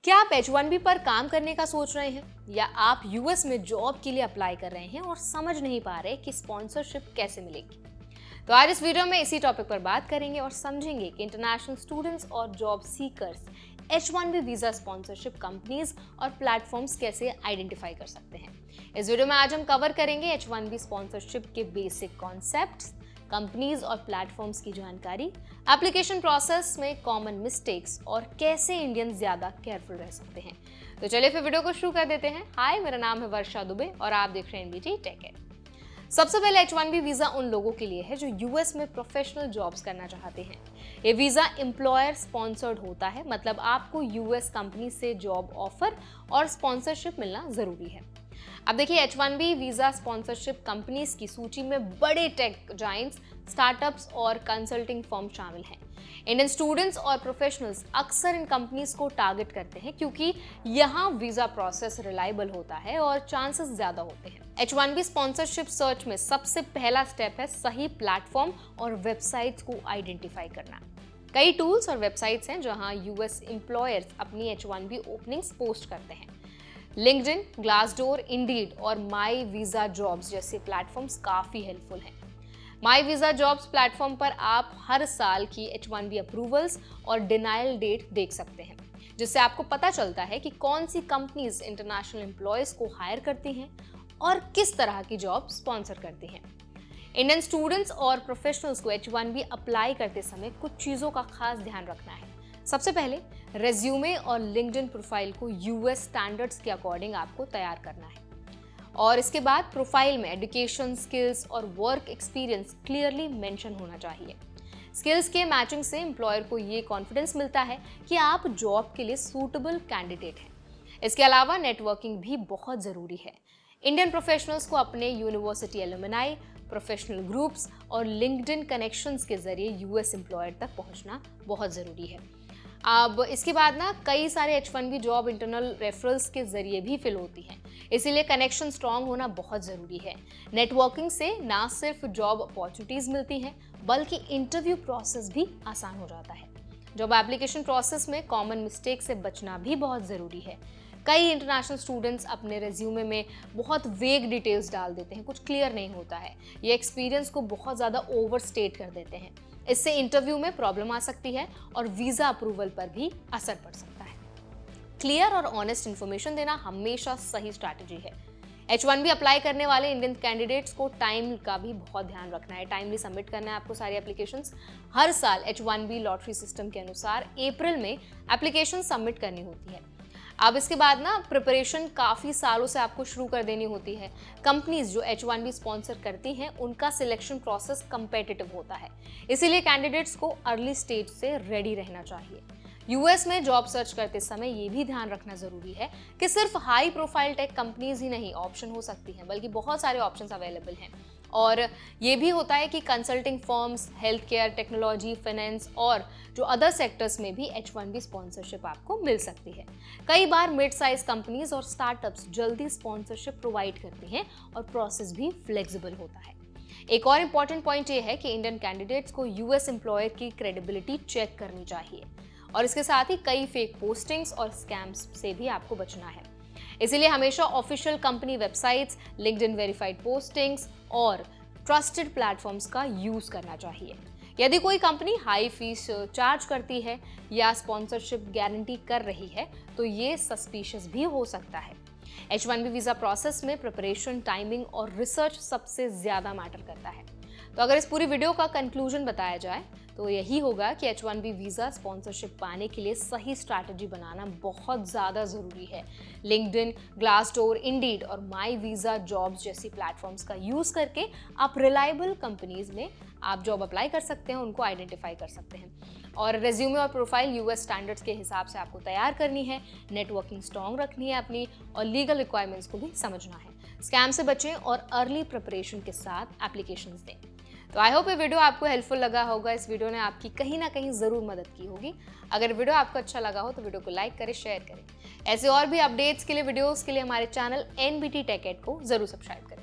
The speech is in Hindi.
क्या आप H1B पर काम करने का सोच रहे हैं या आप यूएस में जॉब के लिए अप्लाई कर रहे हैं और समझ नहीं पा रहे कि स्पॉन्सरशिप कैसे मिलेगी? तो आज इस वीडियो में इसी टॉपिक पर बात करेंगे और समझेंगे कि इंटरनेशनल स्टूडेंट्स और job seekers H1B visa sponsorship companies और प्लेटफॉर्म्स कैसे आइडेंटिफाई कर सकते हैं। इस वीडियो में आज हम कवर करेंगे H1B स्पॉन्सरशिप के बेसिक कॉन्सेप्ट्स, कंपनीज और प्लेटफॉर्म्स की जानकारी, एप्लीकेशन प्रोसेस में कॉमन मिस्टेक्स और कैसे इंडियन ज्यादा केयरफुल रह सकते हैं। तो चलिए फिर वीडियो को शुरू कर देते हैं। हाय, मेरा नाम है वर्षा दुबे और आप देख रहे हैं एनबीटी टेक एड। सबसे पहले H1B वीजा उन लोगों के लिए है जो यूएस में प्रोफेशनल जॉब्स करना चाहते हैं। ये वीजा एम्प्लॉयर स्पॉन्सर्ड होता है, मतलब आपको यूएस कंपनी से जॉब ऑफर और स्पॉन्सरशिप मिलना जरूरी है। अब देखिए, H1B वीजा स्पॉन्सरशिप कंपनीज की सूची में बड़े टेक जायंट्स, स्टार्टअप्स और कंसल्टिंग फर्म शामिल हैं। इंडियन स्टूडेंट्स और प्रोफेशनल्स अक्सर इन कंपनीज को टारगेट करते हैं क्योंकि यहाँ वीजा प्रोसेस रिलायबल होता है और चांसेस ज्यादा होते हैं। H1B स्पॉन्सरशिप सर्च में सबसे पहला स्टेप है सही प्लेटफॉर्म और वेबसाइट्स को आइडेंटिफाई करना। कई टूल्स और वेबसाइट्स हैं जहां यूएस एम्प्लॉयर्स अपनी H1B ओपनिंग्स पोस्ट करते हैं। लिंक्डइन, ग्लासडोर, इंडीड और माई वीजा जॉब्स जैसे प्लेटफॉर्म्स काफी हेल्पफुल हैं। माई वीजा जॉब्स प्लेटफॉर्म पर आप हर साल की H1B अप्रूवल्स और डिनायल डेट देख सकते हैं, जिससे आपको पता चलता है कि कौन सी कंपनीज इंटरनेशनल एम्प्लॉयज को हायर करती हैं और किस तरह की जॉब स्पॉन्सर करती हैं। इंडियन स्टूडेंट्स और प्रोफेशनल्स को H1B अप्लाई करते समय कुछ चीज़ों का खास ध्यान रखना है। सबसे पहले रेज्यूमे और लिंक्डइन प्रोफाइल को यूएस स्टैंडर्ड्स के अकॉर्डिंग आपको तैयार करना है, और इसके बाद प्रोफाइल में एजुकेशन, स्किल्स और वर्क एक्सपीरियंस क्लियरली मेंशन होना चाहिए। स्किल्स के मैचिंग से एम्प्लॉयर को ये कॉन्फिडेंस मिलता है कि आप जॉब के लिए सूटेबल कैंडिडेट हैं। इसके अलावा नेटवर्किंग भी बहुत ज़रूरी है। इंडियन प्रोफेशनल्स को अपने यूनिवर्सिटी एलुमनाई, प्रोफेशनल ग्रुप्स और लिंक्डइन कनेक्शंस के जरिए यूएस एम्प्लॉयर तक पहुंचना बहुत ज़रूरी है। अब इसके बाद कई सारे H1B जॉब इंटरनल रेफरल्स के जरिए भी फिल होती हैं, इसीलिए कनेक्शन स्ट्रांग होना बहुत ज़रूरी है। नेटवर्किंग से ना सिर्फ जॉब अपॉर्चुनिटीज़ मिलती हैं, बल्कि इंटरव्यू प्रोसेस भी आसान हो जाता है। जॉब एप्लीकेशन प्रोसेस में कॉमन मिस्टेक से बचना भी बहुत ज़रूरी है। कई इंटरनेशनल स्टूडेंट्स अपने रेज्यूमे में बहुत वेग डिटेल्स डाल देते हैं, कुछ क्लियर नहीं होता है। ये एक्सपीरियंस को बहुत ज़्यादा ओवरस्टेट कर देते हैं। इससे इंटरव्यू में प्रॉब्लम आ सकती है और वीज़ा अप्रूवल पर भी असर पड़ सकता है। क्लियर और ऑनेस्ट इन्फॉर्मेशन देना हमेशा सही स्ट्रैटेजी है। H1B अप्लाई करने वाले इंडियन कैंडिडेट्स को टाइम का भी बहुत ध्यान रखना है। टाइमली सबमिट करना है आपको सारी एप्लीकेशंस। हर साल H1B लॉटरी सिस्टम के अनुसार अप्रैल में एप्लीकेशन सबमिट करनी होती है। अब इसके बाद प्रिपरेशन काफ़ी सालों से आपको शुरू कर देनी होती है। कंपनीज जो H1B स्पॉन्सर करती हैं, उनका सिलेक्शन प्रोसेस कम्पिटिटिव होता है, इसीलिए कैंडिडेट्स को अर्ली स्टेज से रेडी रहना चाहिए। यूएस में जॉब सर्च करते समय ये भी ध्यान रखना जरूरी है कि सिर्फ हाई प्रोफाइल टेक कंपनीज ही नहीं ऑप्शन हो सकती हैं, बल्कि बहुत सारे ऑप्शंस अवेलेबल हैं। और ये भी होता है कि consulting firms, health care, technology, finance और जो अदर सेक्टर्स में भी H1B स्पॉन्सरशिप आपको मिल सकती है। कई बार मिड साइज कंपनीज और स्टार्टअप्स जल्दी स्पॉन्सरशिप प्रोवाइड करती हैं और प्रोसेस भी फ्लेक्सिबल होता है। एक और इम्पॉर्टेंट पॉइंट ये है कि इंडियन कैंडिडेट्स को यूएस एम्प्लॉयर की क्रेडिबिलिटी चेक करनी चाहिए, और इसके साथ ही कई फेक पोस्टिंग्स और स्कैम्स से भी आपको बचना है। इसीलिए हमेशा official company websites, LinkedIn verified postings और ट्रस्टेड प्लेटफॉर्म्स का यूज़ करना चाहिए। यदि कोई कंपनी हाई फीस चार्ज करती है या स्पॉन्सरशिप गारंटी कर रही है, तो ये सस्पिशियस भी हो सकता है। H1B वीज़ा प्रोसेस में प्रिपरेशन, टाइमिंग और रिसर्च सबसे ज़्यादा मैटर करता है। तो अगर इस पूरी वीडियो का कंक्लूजन बताया जाए तो यही होगा कि H1B वीज़ा स्पॉन्सरशिप पाने के लिए सही स्ट्रैटेजी बनाना बहुत ज़्यादा ज़रूरी है। लिंक्डइन, ग्लासडोर, इंडीड और माई वीज़ा जॉब्स जैसी प्लेटफॉर्म्स का यूज़ करके आप रिलायबल कंपनीज में आप जॉब अप्लाई कर सकते हैं, उनको आइडेंटिफाई कर सकते हैं। और रेज्यूमे और प्रोफाइल यूएस स्टैंडर्ड्स के हिसाब से आपको तैयार करनी है, नेटवर्किंग स्ट्रॉन्ग रखनी है अपनी, और लीगल रिक्वायरमेंट्स को भी समझना है। स्कैम से बचें और अर्ली प्रिपरेशन के साथ एप्लीकेशंस दें। तो आई होप ये वीडियो आपको हेल्पफुल लगा होगा। इस वीडियो ने आपकी कहीं ना कहीं ज़रूर मदद की होगी। अगर वीडियो आपको अच्छा लगा हो तो वीडियो को लाइक करें, शेयर करें। ऐसे और भी अपडेट्स के लिए, वीडियोस के लिए हमारे चैनल एनबीटी टेक एड को ज़रूर सब्सक्राइब करें।